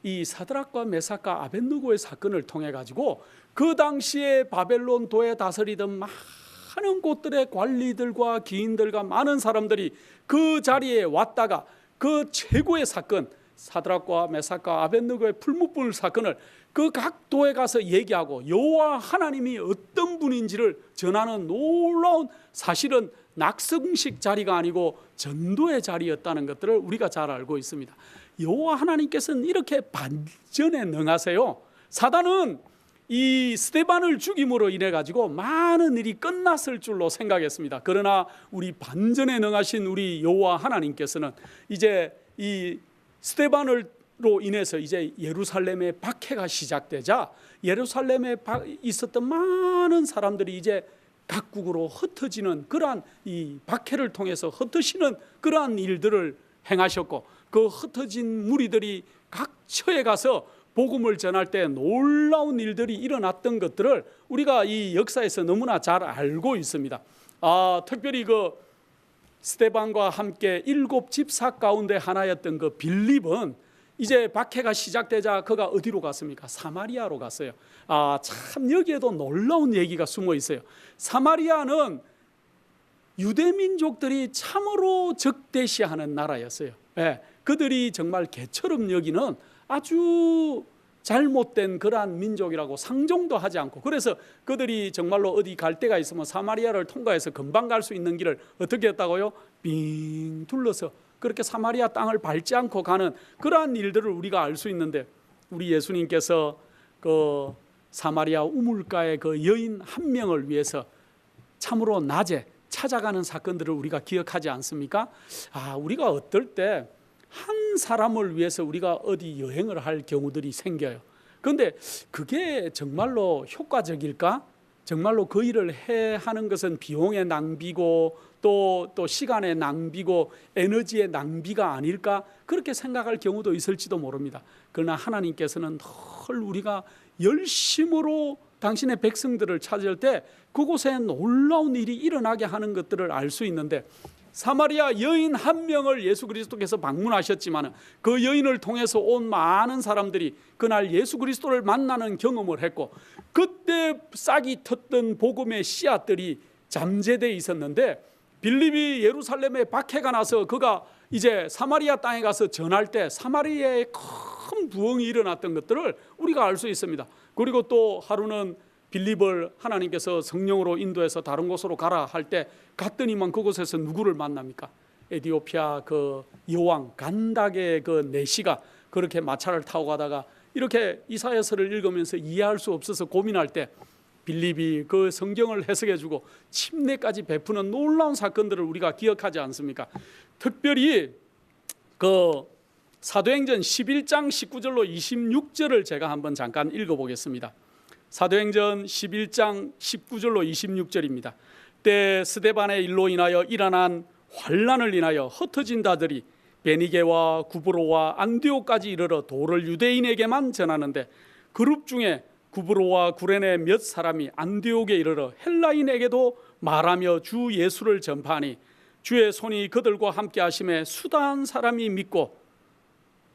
이 사드락과 메삭과 아벳느고의 사건을 통해 가지고 그 당시에 바벨론 도에 다스리던 많은 곳들의 관리들과 기인들과 많은 사람들이 그 자리에 왔다가 그 최고의 사건, 사드락과 메삭과 아벳느고의 풀무불 사건을 그 각 도에 가서 얘기하고 여호와 하나님이 어떤 분인지를 전하는 놀라운, 사실은 낙성식 자리가 아니고 전도의 자리였다는 것들을 우리가 잘 알고 있습니다. 여호와 하나님께서는 이렇게 반전에 능하세요. 사단은 이 스데반을 죽임으로 인해 가지고 많은 일이 끝났을 줄로 생각했습니다. 그러나 우리 반전에 능하신 우리 여호와 하나님께서는 이제 이 스데반으로 인해서 이제 예루살렘의 박해가 시작되자 예루살렘에 있었던 많은 사람들이 이제 각국으로 흩어지는 그러한 이 박해를 통해서 흩어지는 그러한 일들을 행하셨고, 그 흩어진 무리들이 각 처에 가서 복음을 전할 때 놀라운 일들이 일어났던 것들을 우리가 이 역사에서 너무나 잘 알고 있습니다. 특별히 그 스데반과 함께 7 집사 가운데 하나였던 그 빌립은 이제 박해가 시작되자 그가 어디로 갔습니까? 사마리아로 갔어요. 참 여기에도 놀라운 얘기가 숨어 있어요. 사마리아는 유대민족들이 참으로 적대시하는 나라였어요. 그들이 정말 개처럼 여기는 아주 잘못된 그러한 민족이라고 상종도 하지 않고, 그래서 그들이 정말로 어디 갈 데가 있으면 사마리아를 통과해서 금방 갈 수 있는 길을 어떻게 했다고요? 빙 둘러서 그렇게 사마리아 땅을 밟지 않고 가는 그러한 일들을 우리가 알 수 있는데, 우리 예수님께서 그 사마리아 우물가의 그 여인 한 명을 위해서 참으로 낮에 찾아가는 사건들을 우리가 기억하지 않습니까? 우리가 어떨 때 한 사람을 위해서 우리가 어디 여행을 할 경우들이 생겨요. 그런데 그게 정말로 효과적일까? 정말로 그 일을 하는 것은 비용의 낭비고 또 시간의 낭비고 에너지의 낭비가 아닐까? 그렇게 생각할 경우도 있을지도 모릅니다. 그러나 하나님께서는 늘 우리가 열심으로 당신의 백성들을 찾을 때 그곳에 놀라운 일이 일어나게 하는 것들을 알 수 있는데, 사마리아 여인 한 명을 예수 그리스도께서 방문하셨지만 그 여인을 통해서 온 많은 사람들이 그날 예수 그리스도를 만나는 경험을 했고, 그때 싹이 텄던 복음의 씨앗들이 잠재되어 있었는데, 빌립이 예루살렘에 박해가 나서 그가 이제 사마리아 땅에 가서 전할 때 사마리아에 큰 부흥이 일어났던 것들을 우리가 알 수 있습니다. 그리고 또 하루는 빌립을 하나님께서 성령으로 인도해서 다른 곳으로 가라 할 때 갔더니만 그곳에서 누구를 만납니까? 에티오피아 그 여왕 간닥의 그 내시가 그렇게 마차를 타고 가다가 이렇게 이사야서를 읽으면서 이해할 수 없어서 고민할 때 빌립이 그 성경을 해석해주고 침례까지 베푸는 놀라운 사건들을 우리가 기억하지 않습니까? 특별히 그 사도행전 11장 19절로 26절을 제가 한번 잠깐 읽어보겠습니다. 사도행전 11장 19절로 26절입니다. 때 스데반의 일로 인하여 일어난 환난을 인하여 흩어진 자들이 베니게와 구브로와 안디옥까지 이르러 도를 유대인에게만 전하는데 그룹 중에 구브로와 구레네 몇 사람이 안디옥에 이르러 헬라인에게도 말하며 주 예수를 전파하니 주의 손이 그들과 함께 하심에 수다한 사람이 믿고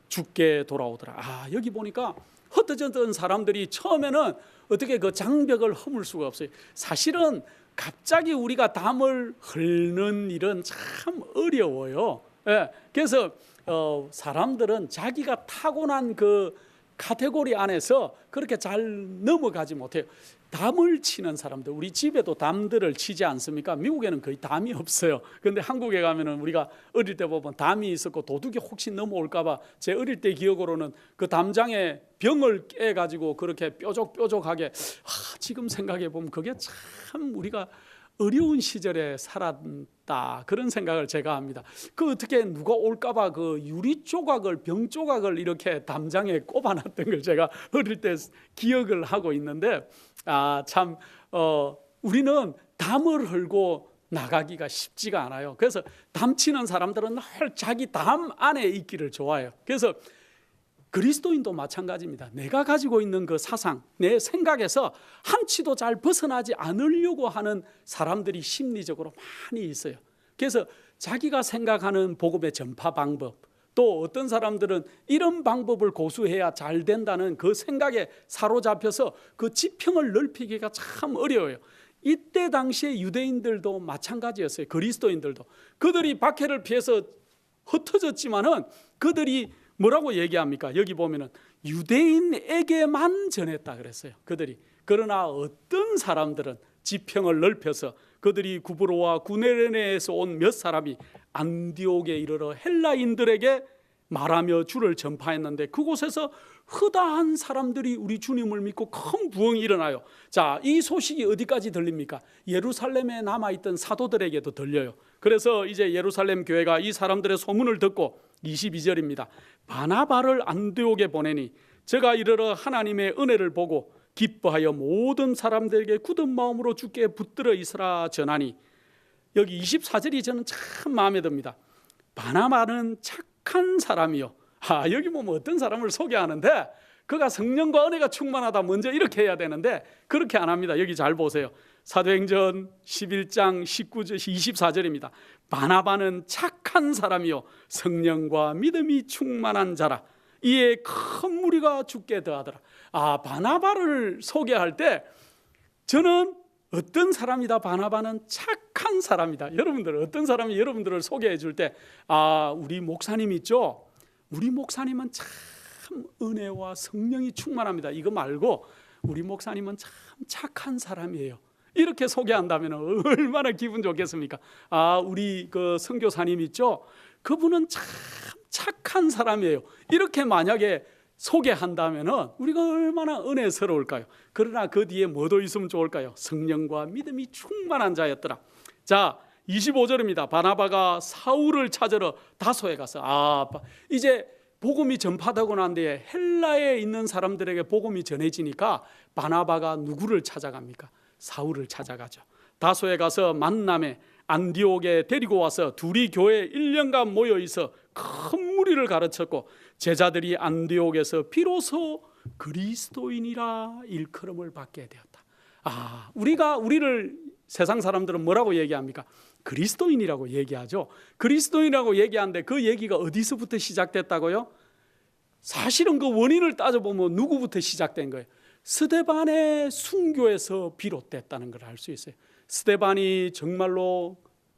죽게 돌아오더라. 여기 보니까 흩어졌던 사람들이 처음에는 어떻게 그 장벽을 허물 수가 없어요. 사실은 갑자기 우리가 담을 헐는 일은 참 어려워요. 그래서 사람들은 자기가 타고난 그 카테고리 안에서 그렇게 잘 넘어가지 못해요. 담을 치는 사람들, 우리 집에도 담들을 치지 않습니까? 미국에는 거의 담이 없어요. 그런데 한국에 가면은 우리가 어릴 때 보면 담이 있었고 도둑이 혹시 넘어올까 봐 제 어릴 때 기억으로는 그 담장에 병을 깨가지고 그렇게 뾰족뾰족하게, 지금 생각해 보면 그게 참 우리가 어려운 시절에 살았다, 그런 생각을 제가 합니다. 그 어떻게 누가 올까 봐 그 유리 조각을, 병 조각을 이렇게 담장에 꼽아놨던 걸 제가 어릴 때 기억을 하고 있는데, 참 우리는 담을 헐고 나가기가 쉽지가 않아요. 그래서 담치는 사람들은 늘 자기 담 안에 있기를 좋아해요. 그래서 그리스도인도 마찬가지입니다. 내가 가지고 있는 그 사상, 내 생각에서 한치도 잘 벗어나지 않으려고 하는 사람들이 심리적으로 많이 있어요. 그래서 자기가 생각하는 복음의 전파 방법, 또 어떤 사람들은 이런 방법을 고수해야 잘 된다는 그 생각에 사로잡혀서 그 지평을 넓히기가 참 어려워요. 이때 당시에 유대인들도 마찬가지였어요. 그리스도인들도 그들이 박해를 피해서 흩어졌지만은 그들이 뭐라고 얘기합니까? 여기 보면은 유대인에게만 전했다 그랬어요. 그들이. 그러나 어떤 사람들은 지평을 넓혀서 그들이 구브로와 구레네에서 온 몇 사람이 안디옥에 이르러 헬라인들에게 말하며 주를 전파했는데 그곳에서 허다한 사람들이 우리 주님을 믿고 큰 부흥이 일어나요. 자, 이 소식이 어디까지 들립니까? 예루살렘에 남아있던 사도들에게도 들려요. 그래서 이제 예루살렘 교회가 이 사람들의 소문을 듣고 22절입니다. 바나바를 안디옥에 보내니 제가 이르러 하나님의 은혜를 보고 기뻐하여 모든 사람들에게 굳은 마음으로 주께 붙들어 있으라 전하니, 여기 24절이 저는 참 마음에 듭니다. 바나바는 착한 사람이요. 여기 보면 어떤 사람을 소개하는데 그가 성령과 은혜가 충만하다 먼저 이렇게 해야 되는데 그렇게 안 합니다. 여기 잘 보세요. 사도행전 11장 19절 24절입니다. 바나바는 착한 사람이요 성령과 믿음이 충만한 자라. 이에 큰 무리가 죽게 더하더라. 바나바를 소개할 때 저는 어떤 사람이다, 바나바는 착한 사람이다. 여러분들 어떤 사람이 여러분들을 소개해 줄 때 우리 목사님 있죠? 우리 목사님은 참 은혜와 성령이 충만합니다. 이거 말고 우리 목사님은 참 착한 사람이에요. 이렇게 소개한다면 얼마나 기분 좋겠습니까? 우리 그 선교사님 있죠? 그분은 참 착한 사람이에요. 이렇게 만약에 소개한다면 우리가 얼마나 은혜스러울까요? 그러나 그 뒤에 뭐도 있으면 좋을까요? 성령과 믿음이 충만한 자였더라. 자, 25절입니다. 바나바가 사울을 찾으러 다소에 가서 이제 복음이 전파되고 난 뒤에 헬라에 있는 사람들에게 복음이 전해지니까 바나바가 누구를 찾아갑니까? 사울을 찾아가죠. 다소에 가서 만남에 안디옥에 데리고 와서 둘이 교회에 1년간 모여 있어 큰 무리를 가르쳤고 제자들이 안디옥에서 비로소 그리스도인이라 일컬음을 받게 되었다. 우리를 세상 사람들은 뭐라고 얘기합니까? 그리스도인이라고 얘기하죠. 그리스도인이라고 얘기하는데 그 얘기가 어디서부터 시작됐다고요? 사실은 그 원인을 따져보면 누구부터 시작된 거예요? 스데반의 순교에서 비롯됐다는 걸 알 수 있어요. 스데반이 정말로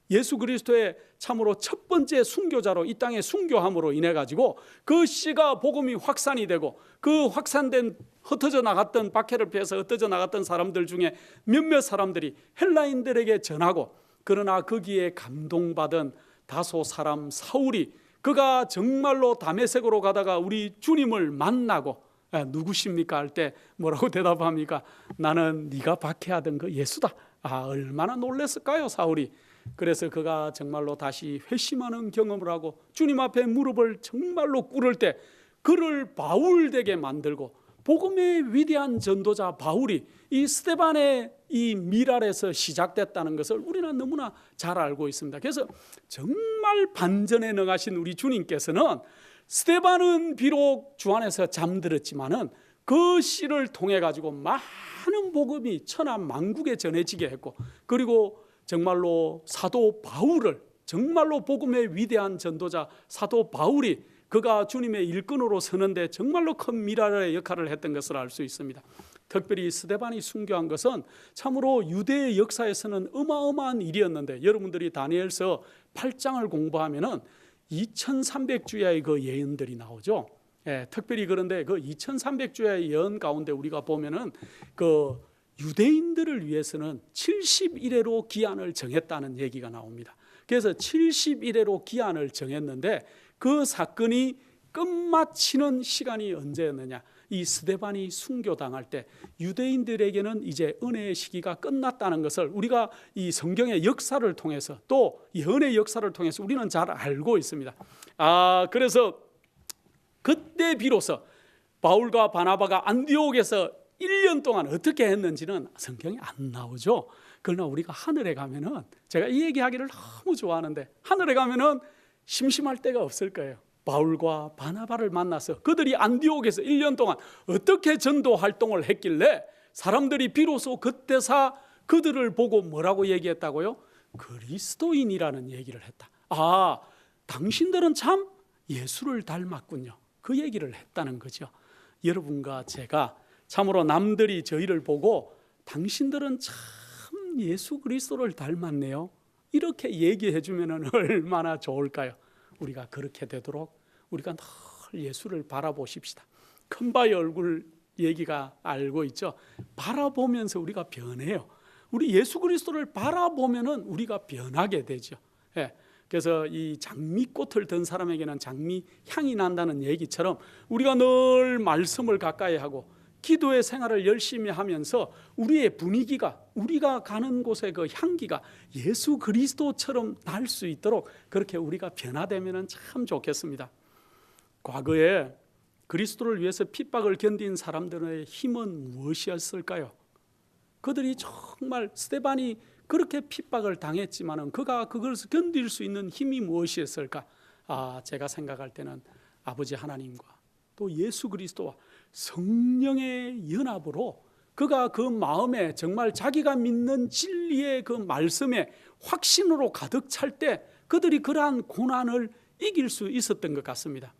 예수 그리스도의 참으로 첫 번째 순교자로 이 땅에 순교함으로 인해 가지고 그 씨가 복음이 확산이 되고 그 확산된 흩어져 나갔던, 박해를 피해서 흩어져 나갔던 사람들 중에 몇몇 사람들이 헬라인들에게 전하고, 그러나 거기에 감동받은 다소 사람 사울이 그가 정말로 다메섹으로 가다가 우리 주님을 만나고 누구십니까 할 때 뭐라고 대답합니까? 나는 네가 박해하던 그 예수다. 얼마나 놀랐을까요 사울이. 그래서 그가 정말로 다시 회심하는 경험을 하고 주님 앞에 무릎을 정말로 꿇을 때 그를 바울되게 만들고 복음의 위대한 전도자 바울이 이 스데반의 이 미랄에서 시작됐다는 것을 우리는 너무나 잘 알고 있습니다. 그래서 정말 반전에 능하신 우리 주님께서는 스데반은 비록 주 안에서 잠들었지만은 그 씨를 통해 가지고 많은 복음이 천하 만국에 전해지게 했고, 그리고 정말로 사도 바울을, 정말로 복음의 위대한 전도자 사도 바울이 그가 주님의 일꾼으로 서는데 정말로 큰 미랄의 역할을 했던 것을 알 수 있습니다. 특별히 스데반이 순교한 것은 참으로 유대의 역사에서는 어마어마한 일이었는데, 여러분들이 다니엘서 8장을 공부하면은 2300주야의 그 예언들이 나오죠. 특별히 그런데 그 2300주야의 예언 가운데 우리가 보면은 그 유대인들을 위해서는 70일에로 기한을 정했다는 얘기가 나옵니다. 그래서 70일에로 기한을 정했는데 그 사건이 끝마치는 시간이 언제였느냐? 이 스데반이 순교당할 때 유대인들에게는 이제 은혜의 시기가 끝났다는 것을 우리가 이 성경의 역사를 통해서, 또 예언의 역사를 통해서 우리는 잘 알고 있습니다. 그래서 그때 비로소 바울과 바나바가 안디옥에서 1년 동안 어떻게 했는지는 성경에 안 나오죠. 그러나 우리가 하늘에 가면은, 제가 이 얘기하기를 너무 좋아하는데, 하늘에 가면은 심심할 데가 없을 거예요. 바울과 바나바를 만나서 그들이 안디옥에서 1년 동안 어떻게 전도 활동을 했길래 사람들이 비로소 그때사 그들을 보고 뭐라고 얘기했다고요? 그리스도인이라는 얘기를 했다. 당신들은 참 예수를 닮았군요. 그 얘기를 했다는 거죠. 여러분과 제가 참으로 남들이 저희를 보고 당신들은 참 예수 그리스도를 닮았네요, 이렇게 얘기해 주면 얼마나 좋을까요? 우리가 그렇게 되도록 우리가 늘 예수를 바라보십시다. 큰바의 얼굴 얘기가 알고 있죠. 바라보면서 우리가 변해요. 우리 예수 그리스도를 바라보면은 우리가 변하게 되죠. 그래서 이 장미꽃을 든 사람에게는 장미 향이 난다는 얘기처럼 우리가 늘 말씀을 가까이 하고 기도의 생활을 열심히 하면서 우리의 분위기가, 우리가 가는 곳의 그 향기가 예수 그리스도처럼 날 수 있도록 그렇게 우리가 변화되면 참 좋겠습니다. 과거에 그리스도를 위해서 핍박을 견딘 사람들의 힘은 무엇이었을까요? 그들이 정말 스데반이 그렇게 핍박을 당했지만은 그가 그것을 견딜 수 있는 힘이 무엇이었을까? 제가 생각할 때는 아버지 하나님과 또 예수 그리스도와 성령의 연합으로 그가 그 마음에 정말 자기가 믿는 진리의 그 말씀에 확신으로 가득 찰 때 그들이 그러한 고난을 이길 수 있었던 것 같습니다.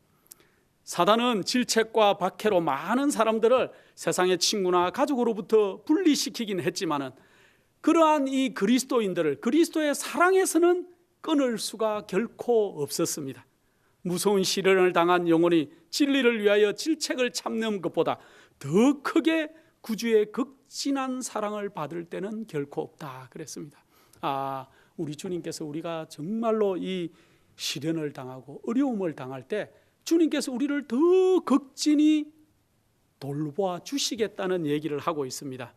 사단은 질책과 박해로 많은 사람들을 세상의 친구나 가족으로부터 분리시키긴 했지만은 그러한 이 그리스도인들을 그리스도의 사랑에서는 끊을 수가 결코 없었습니다. 무서운 시련을 당한 영혼이 진리를 위하여 질책을 참는 것보다 더 크게 구주의 극진한 사랑을 받을 때는 결코 없다 그랬습니다. 우리 주님께서 우리가 정말로 이 시련을 당하고 어려움을 당할 때 주님께서 우리를 더 극진히 돌보아 주시겠다는 얘기를 하고 있습니다.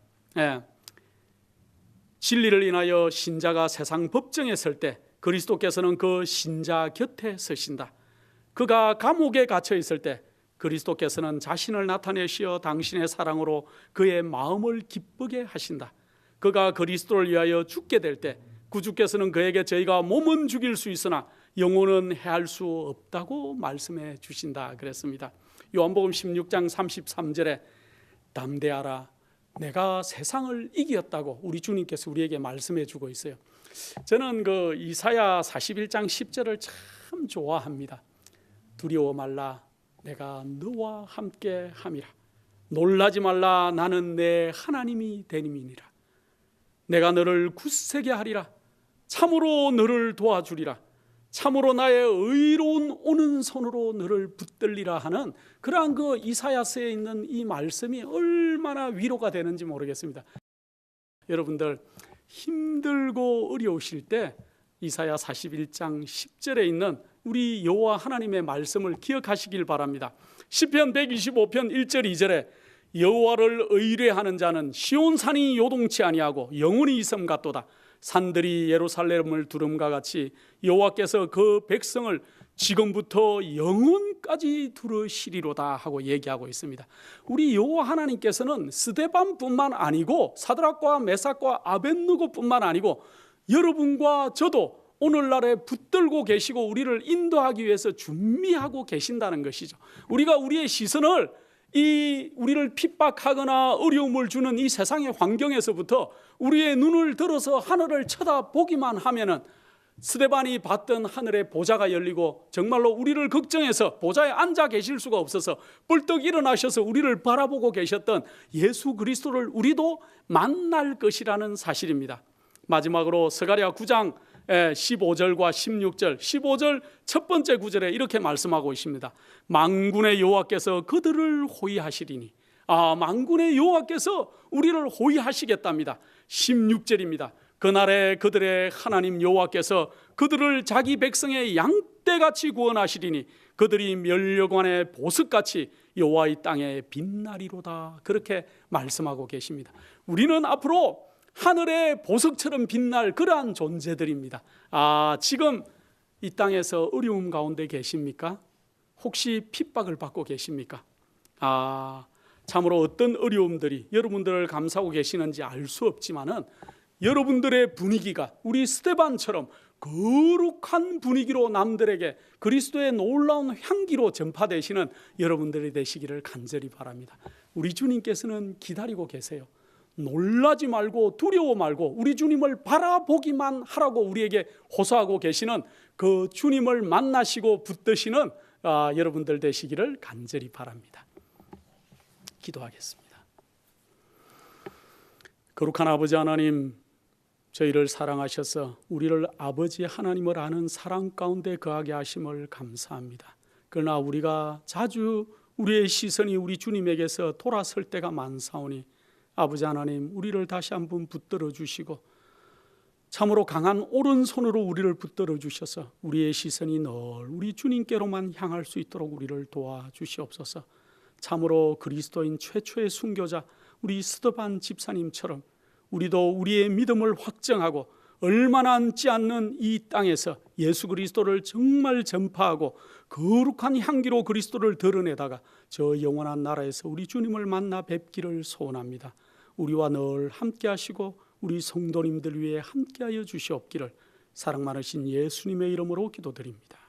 진리를 인하여 신자가 세상 법정에 설 때 그리스도께서는 그 신자 곁에 서신다. 그가 감옥에 갇혀 있을 때 그리스도께서는 자신을 나타내시어 당신의 사랑으로 그의 마음을 기쁘게 하신다. 그가 그리스도를 위하여 죽게 될 때 구주께서는 그에게 저희가 몸은 죽일 수 있으나 영혼은 해할 수 없다고 말씀해 주신다 그랬습니다. 요한복음 16장 33절에 담대하라, 내가 세상을 이겼다고 우리 주님께서 우리에게 말씀해 주고 있어요. 저는 그 이사야 41장 10절을 참 좋아합니다. 두려워 말라, 내가 너와 함께 함이라. 놀라지 말라, 나는 내 하나님이 되님이니라. 내가 너를 굳세게 하리라. 참으로 너를 도와주리라. 참으로 나의 의로운 오는 손으로 너를 붙들리라 하는 그러한 그 이사야서에 있는 이 말씀이 얼마나 위로가 되는지 모르겠습니다. 여러분들 힘들고 어려우실 때 이사야 41장 10절에 있는 우리 여호와 하나님의 말씀을 기억하시길 바랍니다. 시편 125편 1절 2절에 여호와를 의뢰하는 자는 시온산이 요동치 아니하고 영원히 있음 같도다. 산들이 예루살렘을 두름과 같이 여호와께서 그 백성을 지금부터 영원까지 들으시리로다 하고 얘기하고 있습니다. 우리 여호와 하나님께서는 스데반뿐만 아니고 사드락과 메삭과 아벳느고뿐만 아니고 여러분과 저도 오늘날에 붙들고 계시고 우리를 인도하기 위해서 준비하고 계신다는 것이죠. 우리가 우리의 시선을 우리를 핍박하거나 어려움을 주는 이 세상의 환경에서부터 우리의 눈을 들어서 하늘을 쳐다보기만 하면은 스데반이 봤던 하늘의 보좌가 열리고 정말로 우리를 걱정해서 보좌에 앉아 계실 수가 없어서 뿔떡 일어나셔서 우리를 바라보고 계셨던 예수 그리스도를 우리도 만날 것이라는 사실입니다. 마지막으로 스가랴 9장 15절과 16절, 15절 첫 번째 구절에 이렇게 말씀하고 있습니다. 만군의 여호와께서 그들을 호위하시리니, 만군의 여호와께서 우리를 호위하시겠답니다. 16절입니다. 그날에 그들의 하나님 여호와께서 그들을 자기 백성의 양떼같이 구원하시리니 그들이 멸류관의 보석같이 여호와의 땅에 빛나리로다. 그렇게 말씀하고 계십니다. 우리는 앞으로 하늘의 보석처럼 빛날 그러한 존재들입니다. 지금 이 땅에서 어려움 가운데 계십니까? 혹시 핍박을 받고 계십니까? 참으로 어떤 어려움들이 여러분들을 감싸고 계시는지 알 수 없지만은 여러분들의 분위기가 우리 스데반처럼 거룩한 분위기로 남들에게 그리스도의 놀라운 향기로 전파되시는 여러분들이 되시기를 간절히 바랍니다. 우리 주님께서는 기다리고 계세요. 놀라지 말고 두려워 말고 우리 주님을 바라보기만 하라고 우리에게 호소하고 계시는 그 주님을 만나시고 붙드시는 여러분들 되시기를 간절히 바랍니다. 기도하겠습니다. 거룩한 아버지 하나님, 저희를 사랑하셔서 우리를 아버지 하나님을 아는 사랑 가운데 거하게 하심을 감사합니다. 그러나 우리가 자주 우리의 시선이 우리 주님에게서 돌아설 때가 많사오니 아버지 하나님, 우리를 다시 한번 붙들어 주시고 참으로 강한 오른손으로 우리를 붙들어 주셔서 우리의 시선이 늘 우리 주님께로만 향할 수 있도록 우리를 도와주시옵소서. 참으로 그리스도인 최초의 순교자 우리 스데반 집사님처럼 우리도 우리의 믿음을 확정하고 얼마 남지 않는 이 땅에서 예수 그리스도를 정말 전파하고 거룩한 향기로 그리스도를 드러내다가 저 영원한 나라에서 우리 주님을 만나 뵙기를 소원합니다. 우리와 늘 함께 하시고 우리 성도님들 위해 함께하여 주시옵기를 사랑 많으신 예수님의 이름으로 기도드립니다.